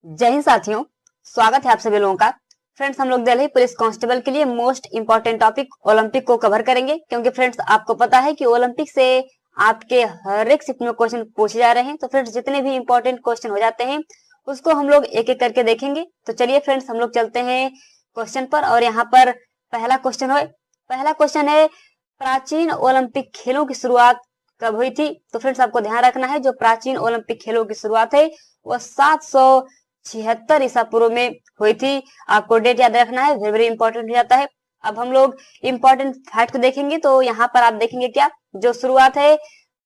जय हिंद साथियों, स्वागत है आप सभी लोगों का। फ्रेंड्स, हम लोग दिल्ली पुलिस कांस्टेबल के लिए मोस्ट इंपॉर्टेंट टॉपिक ओलंपिक को कवर करेंगे, क्योंकि फ्रेंड्स आपको पता है कि ओलंपिक से आपके हर एक शिफ्ट में क्वेश्चन पूछे जा रहे हैं। तो फ्रेंड्स, जितने भी इंपॉर्टेंट क्वेश्चन हो जाते हैं उसको हम लोग एक एक करके देखेंगे। तो चलिए फ्रेंड्स, हम लोग चलते हैं क्वेश्चन पर। और यहाँ पर पहला क्वेश्चन है प्राचीन ओलंपिक खेलों की शुरुआत कब हुई थी। तो फ्रेंड्स, आपको ध्यान रखना है जो प्राचीन ओलंपिक खेलों की शुरुआत है वह 776 ईसा पूर्व में हुई थी। आपको डेट याद रखना है, वेरी वेरी इंपॉर्टेंट हो जाता है। अब हम लोग इंपॉर्टेंट फैक्ट देखेंगे। तो यहाँ पर आप देखेंगे क्या, जो शुरुआत है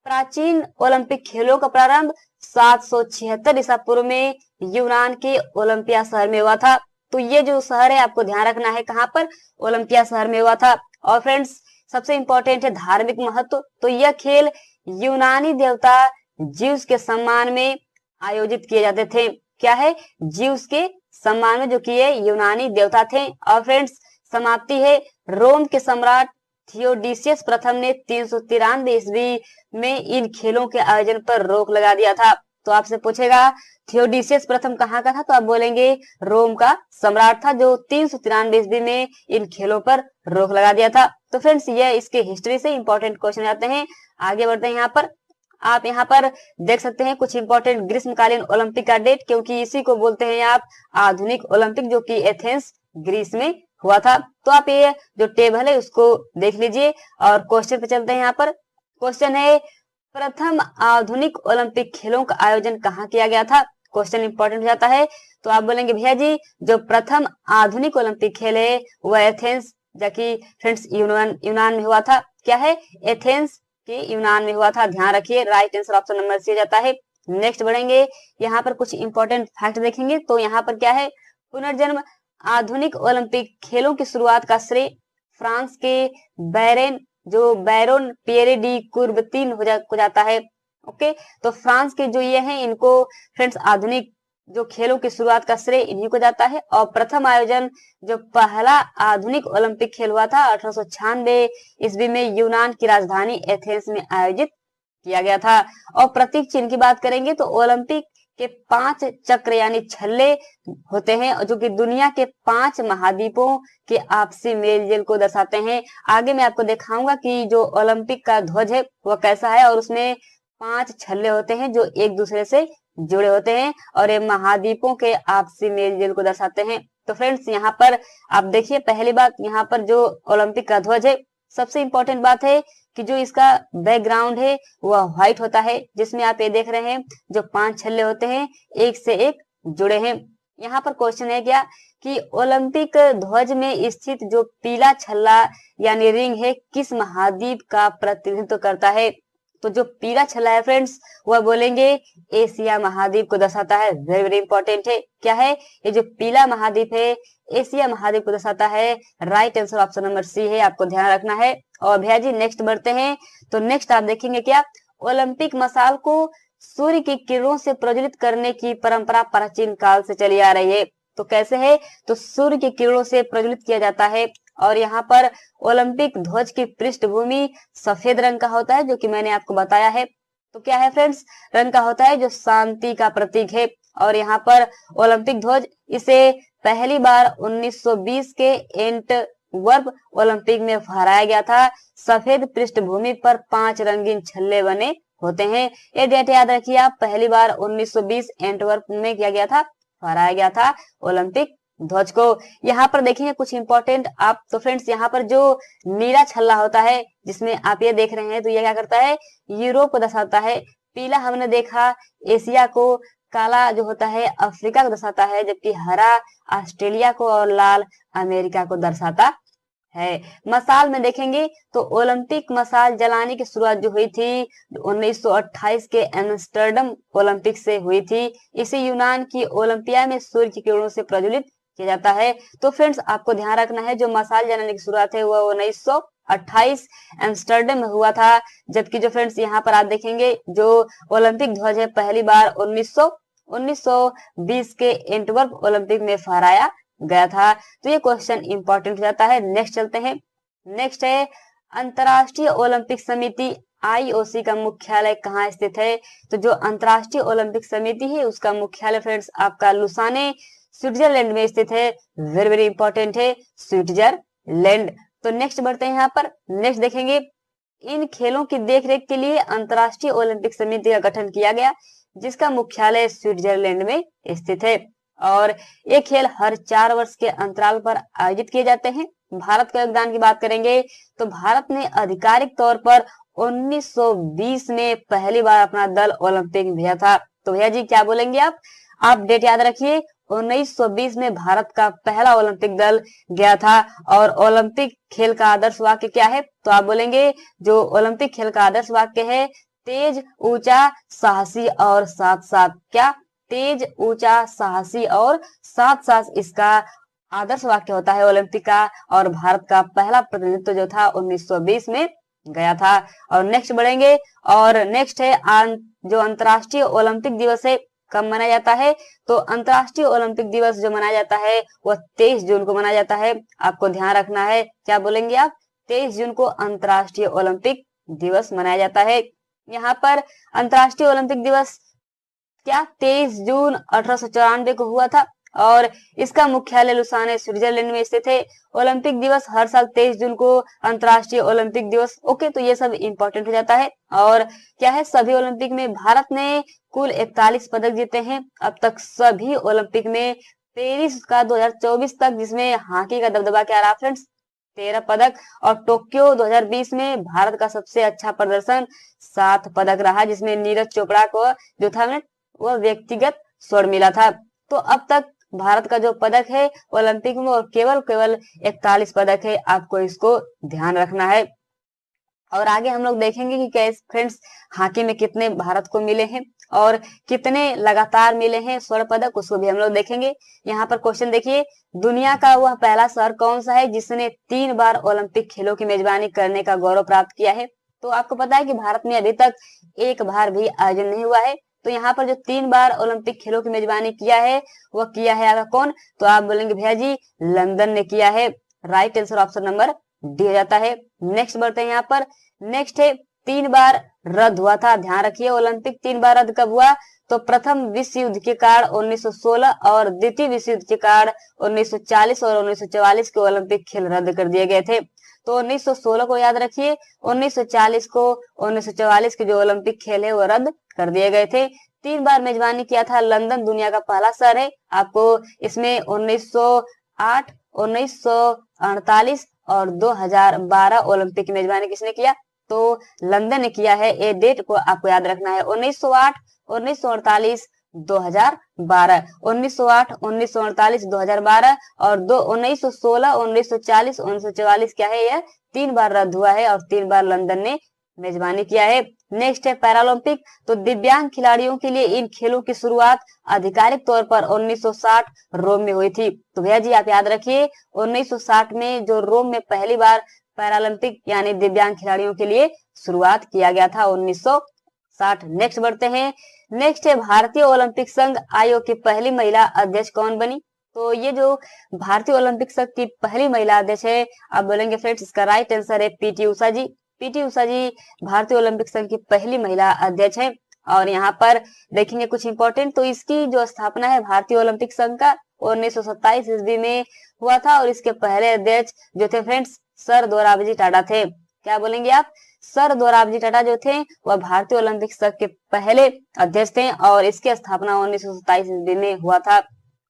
प्राचीन ओलंपिक खेलों का प्रारंभ 776 ईसा पूर्व में यूनान के ओलंपिया शहर में हुआ था। तो ये जो शहर है आपको ध्यान रखना है कहाँ पर, ओलंपिया शहर में हुआ था। और फ्रेंड्स, सबसे इंपॉर्टेंट है धार्मिक महत्व। तो यह खेल यूनानी देवता ज्यूस के सम्मान में आयोजित किए जाते थे। क्या है, ज्यूस के सम्मान में, जो कि ये यूनानी देवता थे। और फ्रेंड्स, समाप्ति है रोम के सम्राट थियोडीसियस प्रथम ने 393 ईस्वी में इन खेलों के आयोजन पर रोक लगा दिया था। तो आपसे पूछेगा थियोडीसियस प्रथम कहाँ का था, तो आप बोलेंगे रोम का सम्राट था, जो 393 ईस्वी में इन खेलों पर रोक लगा दिया था। तो फ्रेंड्स, ये इसके हिस्ट्री से इंपॉर्टेंट क्वेश्चन आते हैं। आगे बढ़ते हैं। यहाँ पर आप यहाँ पर देख सकते हैं कुछ इंपॉर्टेंट ग्रीष्मकालीन ओलंपिक का डेट, क्योंकि इसी को बोलते हैं आप आधुनिक ओलंपिक, जो कि एथेंस ग्रीस में हुआ था। तो आप ये जो टेबल है उसको देख लीजिए और क्वेश्चन पे चलते हैं। यहाँ पर क्वेश्चन है प्रथम आधुनिक ओलंपिक खेलों का आयोजन कहाँ किया गया था। क्वेश्चन इंपॉर्टेंट हो जाता है। तो आप बोलेंगे भैया जी, जो प्रथम आधुनिक ओलंपिक खेल है वह एथेंस, जबकि फ्रेंड्स यूनान में हुआ था। क्या है, एथेंस के यूनान में हुआ था। ध्यान रखिए, right answer option number C जाता है। नेक्स्ट बढ़ेंगे, यहाँ पर कुछ इंपॉर्टेंट फैक्ट देखेंगे। तो यहाँ पर क्या है, पुनर्जन्म आधुनिक ओलंपिक खेलों की शुरुआत का श्रेय फ्रांस के बैरोन पियरे डी कुर्बतीन हो जाता है। ओके, तो फ्रांस के जो ये हैं, इनको फ्रेंड्स आधुनिक जो खेलों की शुरुआत का श्रेय इन्हीं को जाता है। और प्रथम आयोजन जो पहला आधुनिक ओलंपिक खेल हुआ था 1896 ईस्वी में यूनान की राजधानी एथेंस में आयोजित किया गया था। और प्रतीक चिन्ह की बात करेंगे तो ओलंपिक के 5 चक्र यानी छल्ले होते हैं, जो कि दुनिया के 5 महाद्वीपों के आपसी मेल जोल को दर्शाते हैं। आगे मैं आपको दिखाऊंगा कि जो ओलंपिक का ध्वज है वह कैसा है, और उसमें 5 छल्ले होते हैं जो एक दूसरे से जुड़े होते हैं, और ये महाद्वीपों के आपसी मेल जोल को दर्शाते हैं। तो फ्रेंड्स, यहाँ पर आप देखिए, पहली बात यहाँ पर जो ओलंपिक का ध्वज है, सबसे इंपॉर्टेंट बात है कि जो इसका बैकग्राउंड है वह व्हाइट होता है, जिसमें आप ये देख रहे हैं जो 5 छल्ले होते हैं एक से एक जुड़े हैं। यहाँ पर क्वेश्चन है क्या कि ओलंपिक ध्वज में स्थित जो पीला छल्ला यानी रिंग है किस महाद्वीप का प्रतिनिधित्व करता है। तो जो पीला छल्ला है फ्रेंड्स, वह बोलेंगे एशिया महाद्वीप को दर्शाता है। वेरी वेरी इंपॉर्टेंट है। क्या है, ये जो पीला महाद्वीप है एशिया महाद्वीप को दर्शाता है। Right answer option number C है, आपको ध्यान रखना है। और भैया जी नेक्स्ट बढ़ते हैं। तो नेक्स्ट आप देखेंगे क्या, ओलंपिक मशाल को सूर्य की किरणों से प्रज्वलित करने की परंपरा प्राचीन काल से चली आ रही है। तो कैसे है, तो सूर्य की किरणों से प्रज्वलित किया जाता है। और यहाँ पर ओलंपिक ध्वज की पृष्ठभूमि सफेद रंग का होता है, जो कि मैंने आपको बताया है। तो क्या है फ्रेंड्स, रंग का होता है जो शांति का प्रतीक है। और यहाँ पर ओलंपिक ध्वज इसे पहली बार 1920 के एंटवर्प ओलंपिक में फहराया गया था। सफेद पृष्ठभूमि पर 5 रंगीन छल्ले बने होते हैं। ये डेट याद रखिए आप, पहली बार 1920 एंटवर्प में किया गया था, फहराया गया था ओलंपिक ध्वज को। यहाँ पर देखेंगे कुछ इंपॉर्टेंट आप। तो फ्रेंड्स, यहाँ पर जो नीला छल्ला होता है जिसमें आप ये देख रहे हैं, तो ये क्या करता है, यूरोप को दर्शाता है। पीला हमने देखा एशिया को, काला जो होता है अफ्रीका को दर्शाता है, जबकि हरा ऑस्ट्रेलिया को और लाल अमेरिका को दर्शाता है। मसाल में देखेंगे तो ओलंपिक मसाल जलाने की शुरुआत जो हुई थी 1928 के एम्स्टर्डम ओलंपिक से हुई थी। इसे यूनान की ओलंपिया में सूर्य की किरणों से प्रज्वलित किया जाता है। तो फ्रेंड्स, आपको ध्यान रखना है जो मसाल जलाने की शुरुआत है वह 1928 एम्स्टर्डम में हुआ था। जबकि जो फ्रेंड्स यहाँ पर आप देखेंगे जो ओलंपिक ध्वज है पहली बार 1920 के एंटवर्प ओलंपिक में फहराया गया था। तो ये क्वेश्चन इंपॉर्टेंट हो जाता है। नेक्स्ट चलते हैं। नेक्स्ट है अंतरराष्ट्रीय ओलंपिक समिति आईओसी का मुख्यालय कहाँ स्थित है? तो जो अंतर्राष्ट्रीय ओलंपिक समिति है उसका मुख्यालय फ्रेंड्स आपका लुसाने स्विट्जरलैंड में स्थित है। वेरी वेरी इंपॉर्टेंट है स्विट्जरलैंड। तो नेक्स्ट बढ़ते हैं, यहाँ पर नेक्स्ट देखेंगे, इन खेलों की देखरेख के लिए अंतर्राष्ट्रीय ओलंपिक समिति का गठन किया गया, जिसका मुख्यालय स्विट्जरलैंड में स्थित है। और ये खेल हर 4 वर्ष के अंतराल पर आयोजित किए जाते हैं। भारत का योगदान की बात करेंगे तो भारत ने आधिकारिक तौर पर 1920 में पहली बार अपना दल ओलंपिक में भेजा था। तो भैया जी क्या बोलेंगे आप डेट याद रखिए, 1920 में भारत का पहला ओलंपिक दल गया था। और ओलंपिक खेल का आदर्श वाक्य क्या है? तो आप बोलेंगे जो ओलंपिक खेल का आदर्श वाक्य है, तेज, ऊंचा, साहसी और साथ साथ। क्या? तेज, ऊंचा, साहसी और साथ साथ इसका आदर्श वाक्य होता है ओलंपिक का। और भारत का पहला प्रतिनिधित्व जो था 1920 में गया था। और नेक्स्ट बढ़ेंगे, और नेक्स्ट है जो अंतर्राष्ट्रीय ओलंपिक दिवस है कब मनाया जाता है? तो अंतर्राष्ट्रीय ओलंपिक दिवस जो मनाया जाता है वह 23 जून को मनाया जाता है। आपको ध्यान रखना है, क्या बोलेंगे आप? 23 जून को अंतर्राष्ट्रीय ओलंपिक दिवस मनाया जाता है। यहाँ पर अंतर्राष्ट्रीय ओलंपिक दिवस क्या 23 जून 1894 को हुआ था और इसका मुख्यालय लुसाने स्विट्जरलैंड में स्थित है। ओलंपिक दिवस हर साल 23 जून को अंतर्राष्ट्रीय ओलंपिक दिवस। ओके, तो ये सब इंपॉर्टेंट हो जाता है। और क्या है, सभी ओलंपिक में भारत ने कुल 41 पदक जीते हैं अब तक सभी ओलंपिक में। पेरिस का 2024 तक, जिसमें हॉकी का दबदबा क्या रहा फ्रेंड्स, 13 पदक। और टोक्यो 2020 में भारत का सबसे अच्छा प्रदर्शन 7 पदक रहा, जिसमें नीरज चोपड़ा को जो था वह व्यक्तिगत स्वर्ण मिला था। तो अब तक भारत का जो पदक है ओलंपिक में और केवल 41 पदक है, आपको इसको ध्यान रखना है। और आगे हम लोग देखेंगे कि कैसे फ्रेंड्स हॉकी में कितने भारत को मिले हैं और कितने लगातार मिले हैं स्वर्ण पदक, उसको भी हम लोग देखेंगे। यहाँ पर क्वेश्चन देखिए, दुनिया का वह पहला शहर कौन सा है जिसने 3 बार ओलंपिक खेलों की मेजबानी करने का गौरव प्राप्त किया है? तो आपको पता है कि भारत में अभी तक एक बार भी आयोजन नहीं हुआ है। तो यहाँ पर जो 3 बार ओलंपिक खेलों की मेजबानी किया है वह किया है आगे कौन? तो आप बोलेंगे भैया जी लंदन ने किया है। Right answer option number D हो जाता है। नेक्स्ट बढ़ते हैं, यहाँ पर नेक्स्ट है 3 बार रद्द हुआ था। ध्यान रखिए, ओलंपिक 3 बार रद्द कब हुआ? तो प्रथम विश्व युद्ध के कारण 1916 और द्वितीय विश्व युद्ध के कारण 1940 और 1944 के ओलंपिक खेल रद्द कर दिए गए थे। तो 1916 को याद रखिए, 1940 को 1944 के जो ओलंपिक खेल है वो रद्द कर दिए गए थे। 3 बार मेजबानी किया था लंदन, दुनिया का पहला शहर है। आपको इसमें 1908, 1948 और 2012 ओलंपिक की मेजबानी किसने किया? तो लंदन ने किया है। ये डेट को आपको याद रखना है, 1908, 1948, 2012। 1908, 1948, 2012 और 1916, 1940, 1944 क्या है? यह 3 बार रद्द हुआ है और 3 बार लंदन ने मेजबानी किया है। नेक्स्ट है पैरालंपिक। तो दिव्यांग खिलाड़ियों के लिए इन खेलों की शुरुआत आधिकारिक तौर पर 1960 रोम में हुई थी। तो भैया जी आप याद रखिए, 1960 में जो रोम में पहली बार पैरालंपिक यानी दिव्यांग खिलाड़ियों के लिए शुरुआत किया गया था 1960। नेक्स्ट बढ़ते हैं, नेक्स्ट है भारतीय ओलंपिक संघ आयोग की पहली महिला अध्यक्ष कौन बनी? तो ये जो भारतीय ओलंपिक संघ की पहली महिला अध्यक्ष है, आप बोलेंगे फ्रेंड्स इसका राइट आंसर है पीटी उषा जी। पीटी उषा जी भारतीय ओलंपिक संघ की पहली महिला अध्यक्ष है। और यहाँ पर देखेंगे कुछ इंपॉर्टेंट, तो इसकी जो स्थापना है भारतीय ओलंपिक संघ का 1927 ईस्वी में हुआ था और इसके पहले अध्यक्ष जो थे फ्रेंड्स सर दोराबजी टाटा थे। क्या बोलेंगे आप? सर दोराबजी टाटा जो थे वह भारतीय ओलंपिक संघ के पहले अध्यक्ष थे और इसकी स्थापना 1927 ईस्वी में हुआ था।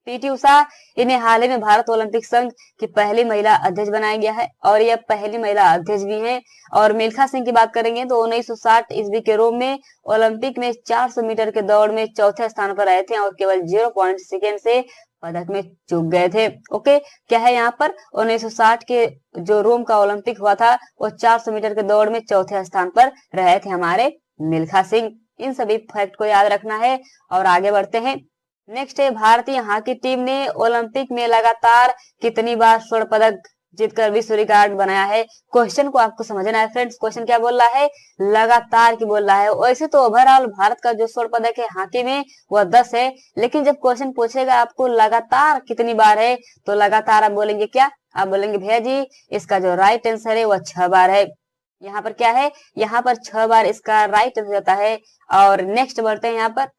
पीटी उषा, इन्हें हाल ही में भारत ओलंपिक संघ की पहली महिला अध्यक्ष बनाया गया है और यह पहली महिला अध्यक्ष भी हैं। और मिल्खा सिंह की बात करेंगे तो 1960 ईस्वी के रोम में ओलंपिक में 400 मीटर के दौड़ में चौथे स्थान पर रहे थे और केवल 0 सेकेंड से पदक में चूक गए थे। ओके, क्या है यहाँ पर 1960 के जो रोम का ओलंपिक हुआ था वो 400 मीटर के दौड़ में चौथे स्थान पर रहे थे हमारे मिल्खा सिंह। इन सभी फैक्ट को याद रखना है और आगे बढ़ते हैं। नेक्स्ट है भारतीय हॉकी टीम ने ओलंपिक में लगातार कितनी बार स्वर्ण पदक जीतकर विश्व रिकॉर्ड बनाया है? क्वेश्चन को आपको समझना है फ्रेंड्स, क्वेश्चन क्या बोल रहा है? लगातार की बोल रहा है। वैसे तो ओवरऑल भारत का जो स्वर्ण पदक है हॉकी में वह 10 है, लेकिन जब क्वेश्चन पूछेगा आपको लगातार कितनी बार है तो लगातार आप बोलेंगे क्या? आप बोलेंगे भैया जी इसका जो राइट आंसर है वह 6 बार है। यहाँ पर क्या है, यहाँ पर 6 बार इसका राइट हो जाता है। और नेक्स्ट बढ़ते हैं यहाँ पर,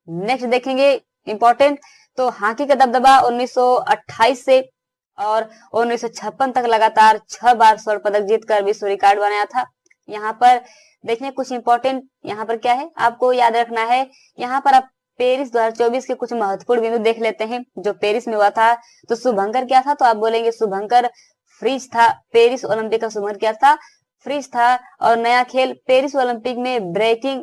नेक्स्ट देखेंगे इंपॉर्टेंट, तो हॉकी का दबदबा 1928 से और 1956 तक लगातार 6 बार स्वर्ण पदक जीतकर विश्व रिकॉर्ड बनाया था। यहाँ पर देखिए कुछ इंपॉर्टेंट, यहाँ पर क्या है आपको याद रखना है। यहाँ पर आप पेरिस 2024 के कुछ महत्वपूर्ण बिंदु देख लेते हैं जो पेरिस में हुआ था। तो शुभंकर क्या था, तो आप बोलेंगे शुभंकर फ्रीज था। पेरिस ओलंपिक का शुभंकर क्या था, फ्रीज था। और नया खेल, पेरिस ओलंपिक में ब्रेक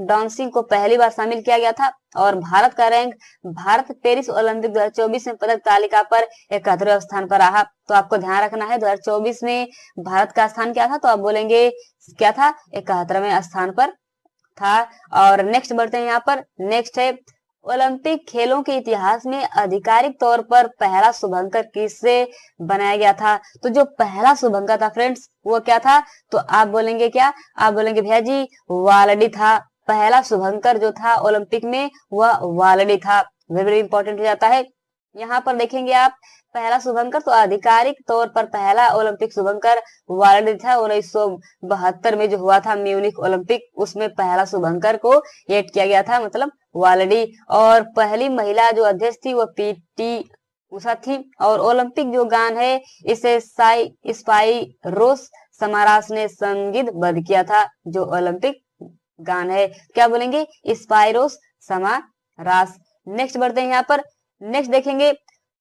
डांसिंग को पहली बार शामिल किया गया था। और भारत का रैंक, भारत पेरिस ओलंपिक 2024 में पदक तालिका पर 71वें स्थान पर रहा। तो आपको ध्यान रखना है 2024 में भारत का स्थान क्या था, तो आप बोलेंगे क्या था, 71वें स्थान पर था। और नेक्स्ट बढ़ते हैं यहाँ पर, नेक्स्ट है ओलंपिक खेलों के इतिहास में आधिकारिक तौर पर पहला शुभंकर किससे बनाया गया था। तो जो पहला शुभंकर था फ्रेंड्स वो क्या था, तो आप बोलेंगे क्या, आप बोलेंगे भैया जी वालडी था। पहला शुभंकर जो था ओलंपिक में वह वालडी था। वेरी इंपॉर्टेंट हो जाता है। यहाँ पर देखेंगे आप पहला शुभंकर, तो आधिकारिक तौर पर पहला ओलंपिक शुभंकर वालडी था। 1972 में जो हुआ था म्यूनिख ओलंपिक, उसमें पहला शुभंकर को एड किया गया था, मतलब वालडी। और पहली महिला जो अध्यक्ष थी वो पीटी उषा थी। और ओलंपिक जो गान है इसे स्पाइरोस समारास ने संगीतबद्ध किया था। जो ओलंपिक गान है क्या बोलेंगे, स्पाइरोस समारास। नेक्स्ट बढ़ते हैं यहाँ पर, नेक्स्ट देखेंगे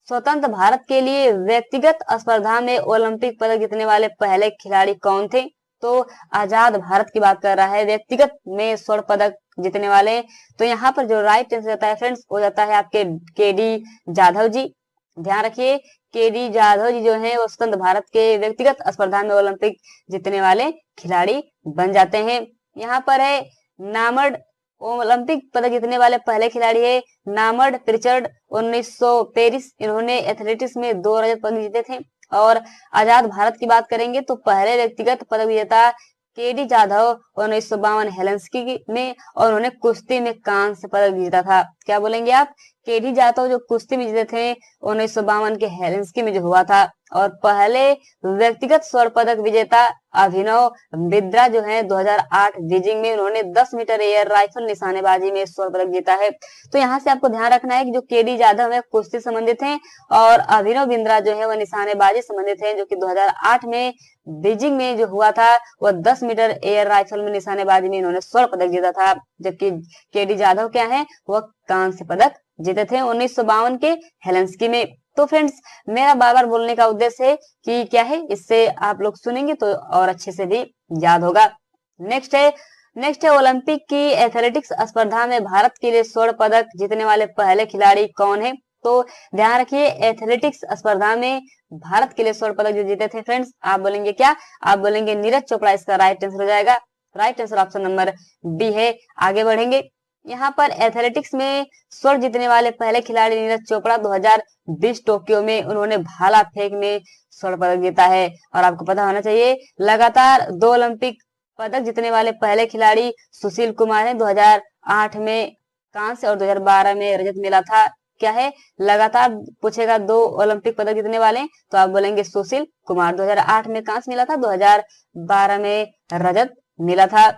स्वतंत्र भारत के लिए व्यक्तिगत स्पर्धा में ओलंपिक पदक जीतने वाले पहले खिलाड़ी कौन थे। तो आजाद भारत की बात कर रहा है, व्यक्तिगत में स्वर्ण पदक जीतने वाले। तो यहाँ पर जो राइट आंसर जाता है फ्रेंड्स वो जाता है आपके केडी जाधव जी। ध्यान रखिए केडी जाधव जी जो है वो स्वतंत्र भारत के व्यक्तिगत स्पर्धा में ओलंपिक जीतने वाले खिलाड़ी बन जाते हैं। यहाँ पर है नामर्ड, ओलंपिक पदक जीतने वाले पहले खिलाड़ी है नामर्ड प्रिचर्ड, 1900 पेरिस। इन्होंने एथलेटिक्स में 2 रजत पदक जीते थे। और आजाद भारत की बात करेंगे तो पहले व्यक्तिगत पदक विजेता केडी जाधव 1952 हेलेंस्की में, और उन्होंने कुश्ती में कांस्य पदक जीता था। क्या बोलेंगे आप, केडी जाधव जो कुश्ती में जीते थे 1952 के हेलेंस्की में जो हुआ था। और पहले व्यक्तिगत स्वर्ण पदक विजेता अभिनव बिंद्रा जो है 2008 बीजिंग में, उन्होंने 10 मीटर एयर राइफल निशानेबाजी में स्वर्ण पदक जीता है। तो यहाँ से आपको ध्यान रखना है कि जो केडी जाधव है कुश्ती संबंधित हैं और अभिनव बिंद्रा जो है वह निशानेबाजी संबंधित है, जो कि 2008 में बीजिंग में जो हुआ था वह 10 मीटर एयर राइफल में निशानेबाजी में इन्होंने स्वर्ण पदक जीता था। जबकि केडी जाधव क्या है, वह कांस्य पदक जीते थे 1952 के हेलेंस्की में। तो फ्रेंड्स मेरा बार बार बोलने का उद्देश्य है कि क्या है, इससे आप लोग सुनेंगे तो और अच्छे से भी याद होगा। नेक्स्ट है ओलंपिक की एथलेटिक्स स्पर्धा में भारत के लिए स्वर्ण पदक जीतने वाले पहले खिलाड़ी कौन है। तो ध्यान रखिए एथलेटिक्स स्पर्धा में भारत के लिए स्वर्ण पदक जो जीते थे फ्रेंड्स, आप बोलेंगे क्या, आप बोलेंगे नीरज चोपड़ा। इसका राइट आंसर हो जाएगा, right answer option number B है। आगे बढ़ेंगे, यहाँ पर एथलेटिक्स में स्वर्ण जीतने वाले पहले खिलाड़ी नीरज चोपड़ा 2020 टोक्यो में, उन्होंने भाला फेंक में स्वर्ण पदक जीता है। और आपको पता होना चाहिए लगातार 2 ओलंपिक पदक जीतने वाले पहले खिलाड़ी सुशील कुमार है। 2008 में कांस्य और 2012 में रजत मिला था। क्या है, लगातार पूछेगा 2 ओलंपिक पदक जीतने वाले, तो आप बोलेंगे सुशील कुमार। 2008 में कांस्य मिला था, 2012 में रजत मिला था।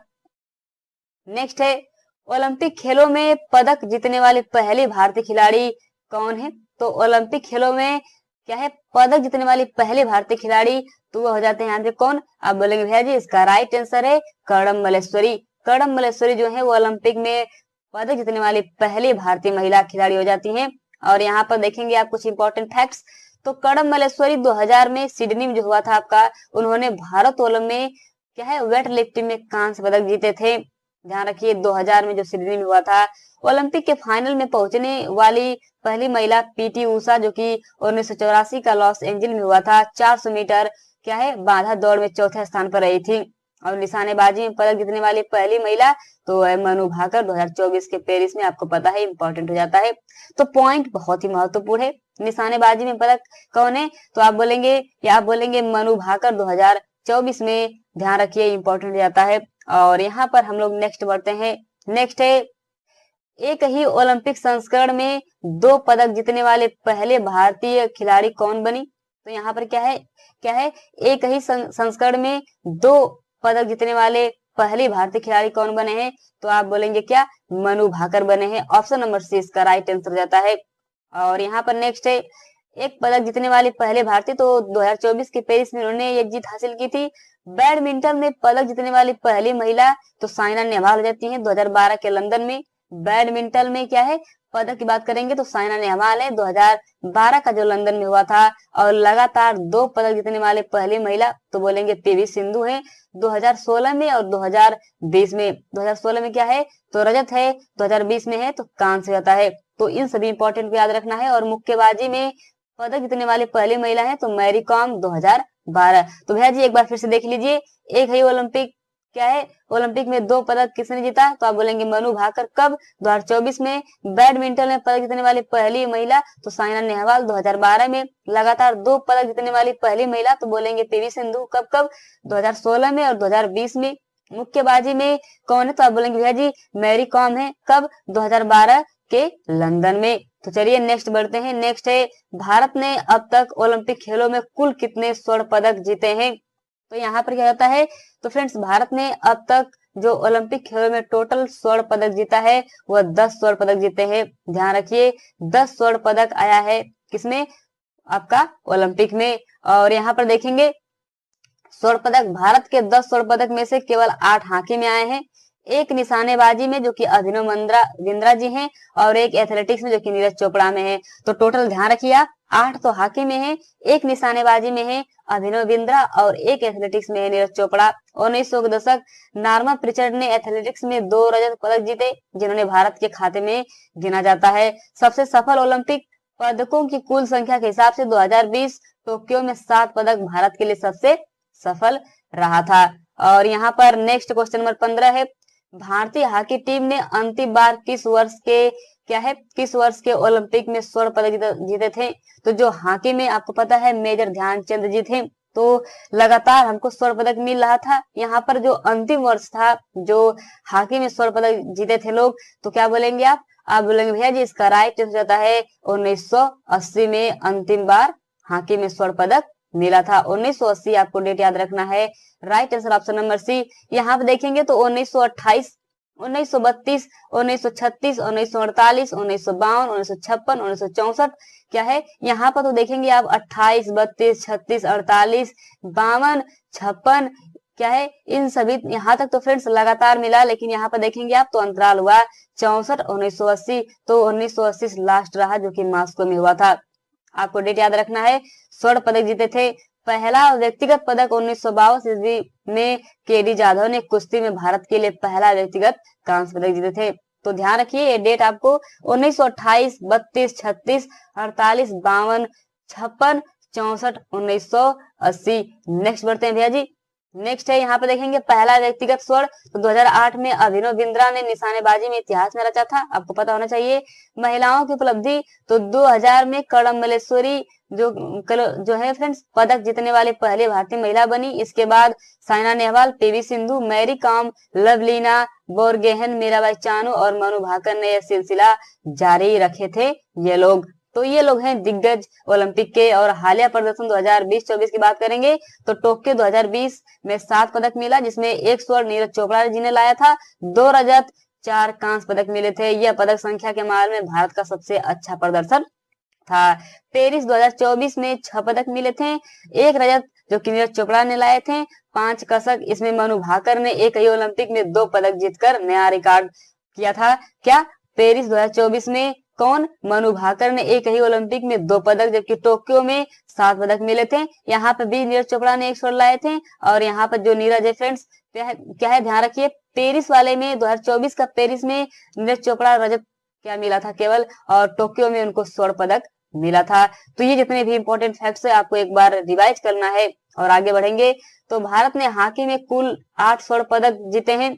नेक्स्ट है ओलंपिक खेलों में पदक जीतने वाली पहली भारतीय खिलाड़ी कौन है। तो ओलंपिक खेलों में क्या है, पदक जीतने वाली पहली भारतीय खिलाड़ी, तो वो हो जाते हैं यहाँ पे कौन, आप बोलेंगे भैया जी इसका राइट आंसर है कर्णम मल्लेश्वरी। कर्णम मल्लेश्वरी जो है वो ओलंपिक में पदक जीतने वाली पहली भारतीय महिला खिलाड़ी हो जाती हैं। और यहाँ पर देखेंगे आप कुछ इंपॉर्टेंट फैक्ट्स। तो कर्णम मल्लेश्वरी 2000 में सिडनी में जो हुआ था आपका, उन्होंने भारत्तोलन में क्या है वेट लिफ्टिंग में कांस्य पदक जीते थे। ध्यान रखिए 2000 में जो सिडनी में हुआ था। ओलंपिक के फाइनल में पहुंचने वाली पहली महिला पीटी उषा, जो कि 1984 का लॉस एंजिल में हुआ था। 400 मीटर क्या है बाधा दौड़ में चौथे स्थान पर रही थी। और निशानेबाजी में पदक जीतने वाली पहली महिला तो है मनु भाकर, 2024 के पेरिस में, आपको पता है इंपॉर्टेंट हो जाता है। तो पॉइंट बहुत ही महत्वपूर्ण है, निशानेबाजी में पदक कौन है, तो आप बोलेंगे या आप बोलेंगे मनु भाकर 2024 में। ध्यान रखिए इंपॉर्टेंट हो जाता है। और यहाँ पर हम लोग नेक्स्ट बढ़ते हैं। नेक्स्ट है एक ही ओलंपिक संस्करण में 2 पदक जीतने वाले पहले भारतीय खिलाड़ी कौन बनी। तो यहाँ पर क्या है एक ही संस्करण में 2 पदक जीतने वाले पहले भारतीय खिलाड़ी कौन बने हैं? तो आप बोलेंगे क्या? मनु भाकर बने हैं। ऑप्शन नंबर सी इसका राइट आंसर हो जाता है। और यहाँ पर नेक्स्ट है एक पदक जीतने वाली पहले भारतीय, तो 2024 के पेरिस में उन्होंने ये जीत हासिल की थी। बैडमिंटन में पदक जीतने वाली पहली महिला तो साइना नेहवाल हो जाती है 2012 के लंदन में। बैडमिंटन में क्या है पदक की बात करेंगे तो साइना नेहवाल है 2012 का जो लंदन में हुआ था। और लगातार 2 पदक जीतने वाले पहली महिला तो बोलेंगे पीवी सिंधु है 2016 में और 2020 में। 2016 में क्या है तो रजत है, 2020 में है तो कांस्य होता है। तो इन सभी इंपॉर्टेंट को याद रखना है। और मुक्केबाजी में पदक जीतने वाली पहली महिला है तो मैरी कॉम 2012। तो भैया जी एक बार फिर से देख लीजिए, एक है ओलंपिक क्या है ओलंपिक में 2 पदक किसने जीता? तो आप बोलेंगे मनु भाकर। कब? 2024 में। बैडमिंटन में पदक जीतने वाली पहली महिला तो साइना नेहवाल 2012 में। लगातार 2 पदक जीतने वाली पहली महिला तो बोलेंगे पीवी सिंधु। कब कब? 2016 में और 2020 में। मुक्केबाजी में कौन है? तो आप बोलेंगे भैया जी मैरी कॉम है। कब? 2012 के लंदन में। तो चलिए नेक्स्ट बढ़ते हैं। नेक्स्ट है भारत ने अब तक ओलंपिक खेलों में कुल कितने स्वर्ण पदक जीते हैं? तो यहाँ पर क्या होता है तो फ्रेंड्स भारत ने अब तक जो ओलंपिक खेलों में टोटल स्वर्ण पदक जीता है वह 10 स्वर्ण पदक जीते हैं। ध्यान रखिए 10 स्वर्ण पदक आया है किसमें? आपका ओलंपिक में। और यहाँ पर देखेंगे स्वर्ण पदक भारत के 10 स्वर्ण पदक में से केवल 8 हॉकी में आए हैं, एक निशानेबाजी में जो कि अभिनव बिंद्रा जी हैं और एक एथलेटिक्स में जो कि नीरज चोपड़ा में है। तो टोटल ध्यान रखिए आप 8 तो हॉकी में है, एक निशानेबाजी में है अभिनव बिंद्रा और एक एथलेटिक्स में है नीरज चोपड़ा। 1900 के दशक नार्मा प्रिचर्ड ने एथलेटिक्स में 2 रजत पदक जीते जिन्होंने भारत के खाते में गिना जाता है। सबसे सफल ओलंपिक पदकों की कुल संख्या के हिसाब से 2020 टोक्यो में 7 पदक भारत के लिए सबसे सफल रहा था। और यहाँ पर नेक्स्ट क्वेश्चन नंबर 15 है भारतीय हॉकी टीम ने अंतिम बार किस वर्ष के ओलंपिक में स्वर्ण पदक जीते थे? तो जो हॉकी में आपको पता है मेजर ध्यानचंद जी थे, तो लगातार हमको स्वर्ण पदक मिल रहा था। यहाँ पर जो अंतिम वर्ष था जो हॉकी में स्वर्ण पदक जीते थे लोग, तो क्या बोलेंगे आप? आप बोलेंगे भैया जी इसका राइट आंसर जाता है 1980 में अंतिम बार हॉकी में स्वर्ण पदक मिला था। 1980 आपको डेट याद रखना है। Right answer option number C. यहाँ पे देखेंगे तो 1928, 1932, 1936, 1948, 1952, 1956, 1964 क्या है यहाँ पर? तो देखेंगे आप 28, 32, 36, 48, 52, 56 क्या है इन सभी यहाँ तक तो फ्रेंड्स लगातार मिला, लेकिन यहाँ पर देखेंगे आप तो अंतराल हुआ 64, 1980। तो 1980 लास्ट रहा जो कि मास्को में हुआ था। आपको डेट याद रखना है। स्वर्ण पदक जीते थे। पहला व्यक्तिगत पदक 1952 ईस्वी में केडी जाधव ने कुश्ती में भारत के लिए पहला व्यक्तिगत कांस्य पदक जीते थे। तो ध्यान रखिए ये डेट आपको 1928, 32, 36, 48, 52, 56, 64, 1980। नेक्स्ट बढ़ते हैं भैया जी। नेक्स्ट है यहाँ पे देखेंगे पहला व्यक्तिगत स्वर्ण तो 2008 में अभिनव बिंद्रा ने निशानेबाजी में इतिहास में रचा था, आपको पता होना चाहिए। महिलाओं की उपलब्धि तो 2000 में कड़म मलेश्वरी जो है फ्रेंड्स पदक जीतने वाली पहली भारतीय महिला बनी। इसके बाद साइना नेहवाल, पीवी सिंधु, मैरी कॉम, लवलीना बोरगोहेन, मीराबाई चानू और मनु भाकर ने यह सिलसिला जारी रखे थे ये लोग। तो ये लोग हैं दिग्गज ओलंपिक के। और हालिया प्रदर्शन 2020-24 की बात करेंगे तो टोक्यो 2020 में 7 पदक मिला जिसमें 1 स्वर्ण नीरज चोपड़ा जी ने लाया था, 2 रजत, 4 कांस्य पदक मिले थे। यह पदक संख्या के मामले में भारत का सबसे अच्छा प्रदर्शन था। पेरिस 2024 में 6 पदक मिले थे, 1 रजत जो कि नीरज चोपड़ा ने लाए थे, 5 कसक इसमें मनु भाकर ने एक ही ओलंपिक में 2 पदक जीतकर नया रिकॉर्ड किया था। क्या? पेरिस 2024 में कौन? मनु भाकर ने एक ही ओलंपिक में 2 पदक, जबकि टोक्यो में 7 पदक मिले थे। यहाँ पे भी नीरज चोपड़ा ने 1 स्वर्ण लाए थे। और यहाँ पर जो नीरज है फ्रेंड्स क्या है ध्यान रखिए पेरिस वाले में 2024 का पेरिस में नीरज चोपड़ा रजत क्या मिला था केवल, और टोक्यो में उनको स्वर्ण पदक मिला था। तो ये जितने भी इंपॉर्टेंट फैक्ट्स है आपको एक बार रिवाइज करना है और आगे बढ़ेंगे। तो भारत ने हॉकी में कुल 8 स्वर्ण पदक जीते हैं।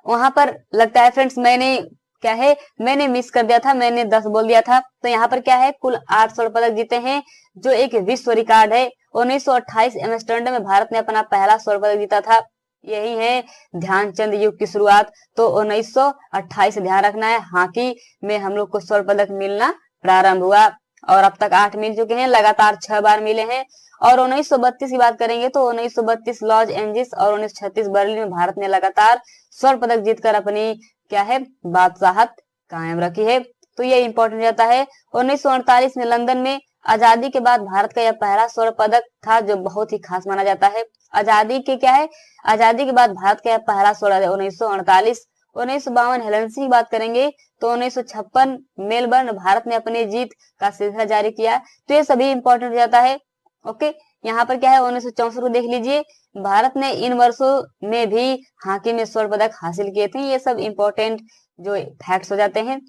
वहां पर लगता है फ्रेंड्स मैंने मिस कर दिया था, मैंने 10 बोल दिया था। तो यहाँ पर क्या है कुल 8 स्वर्ण पदक जीते हैं जो एक विश्व रिकॉर्ड है। 1928 एम्स्टर्डम में भारत ने अपना पहला स्वर्ण पदक जीता था। यही है ध्यानचंद युग की शुरुआत। तो 1928 ध्यान रखना है हॉकी में हम लोग को स्वर्ण पदक मिलना प्रारंभ हुआ। और अब तक 8 मिल चुके हैं, लगातार 6 बार मिले हैं। और 1932 की बात करेंगे तो 1932 लॉस एंजिल्स और 1936 बर्लिन में भारत ने लगातार स्वर्ण पदक जीतकर अपनी क्या है बादशाहत कायम रखी है। तो ये इंपॉर्टेंट रहता है। 1948 में लंदन में आजादी के बाद भारत का यह पहला स्वर्ण पदक था, जो बहुत ही खास माना जाता है। आजादी के क्या है, आजादी के बाद भारत का यह पहला स्वर्ण 1948। 1952 हेलेंसी की बात करेंगे तो 1956 मेलबर्न भारत ने अपनी जीत का सिलसिला जारी किया। तो ये सभी इंपॉर्टेंट रहता है। ओके, यहाँ पर क्या है 1964 को देख लीजिए, भारत ने इन वर्षों में भी हॉकी में स्वर्ण पदक हासिल किए थे। ये सब इंपॉर्टेंट जो फैक्ट्स हो जाते हैं।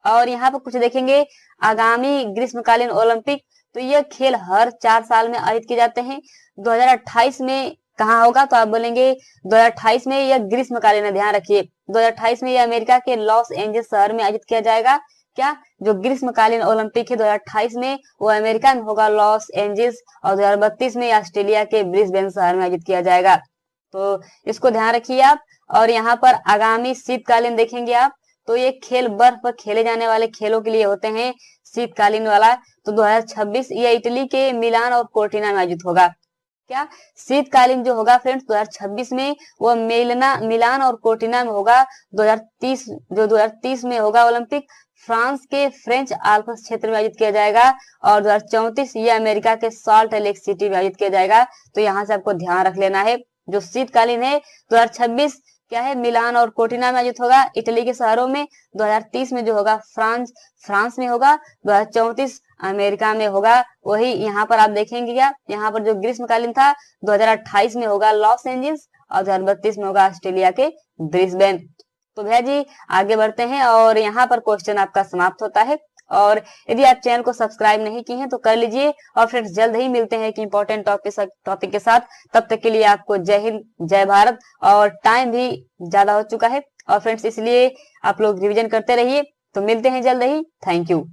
और यहाँ पर कुछ देखेंगे, आगामी ग्रीष्मकालीन ओलंपिक, तो ये खेल हर 4 साल में आयोजित किए जाते हैं। 2028 में कहाँ होगा, तो आप बोलेंगे 2028 में यह ग्रीष्मकालीन है, ध्यान रखिए 2028 में यह अमेरिका के लॉस एंजल्स शहर में आयोजित किया जाएगा। क्या जो ग्रीष्मकालीन ओलंपिक है 2028 में वो अमेरिका में होगा, लॉस एंजल्स, और 2032 में ऑस्ट्रेलिया के ब्रिस्बेन शहर में आयोजित किया जाएगा। तो इसको ध्यान रखिए आप। और यहाँ पर आगामी शीतकालीन देखेंगे आप, तो ये खेल बर्फ पर खेले जाने वाले खेलों के लिए होते हैं, शीतकालीन वाला। तो 2026 ये इटली के मिलान और कोर्टिना में आयोजित होगा। क्या शीतकालीन जो होगा फ्रेंड्स 2026 में वो मिलान और कोर्टिना में होगा। 2030 में होगा ओलंपिक, फ्रांस के फ्रेंच आल्प्स क्षेत्र में आयोजित किया जाएगा। और 2034 ये अमेरिका के सॉल्ट लेक सिटी में आयोजित किया जाएगा। तो यहाँ से आपको ध्यान रख लेना है, जो शीतकालीन है 2026 क्या है मिलान और कोर्टिना में आयोजित होगा, इटली के शहरों में। 2030 में जो होगा फ्रांस में होगा। 2034 अमेरिका में होगा। वही यहाँ पर आप देखेंगे, क्या यहाँ पर जो ग्रीष्मकालीन था 2028 में होगा लॉस एंजल्स, और 2032 में होगा ऑस्ट्रेलिया के ब्रिस्बेन। तो भैया जी आगे बढ़ते हैं, और यहाँ पर क्वेश्चन आपका समाप्त होता है। और यदि आप चैनल को सब्सक्राइब नहीं किए हैं तो कर लीजिए। और फ्रेंड्स जल्द ही मिलते हैं एक इंपॉर्टेंट टॉपिक के साथ। तब तक के लिए आपको जय हिंद, जय भारत। और टाइम भी ज्यादा हो चुका है, और फ्रेंड्स इसलिए आप लोग रिवीजन करते रहिए। तो मिलते हैं जल्द ही, थैंक यू।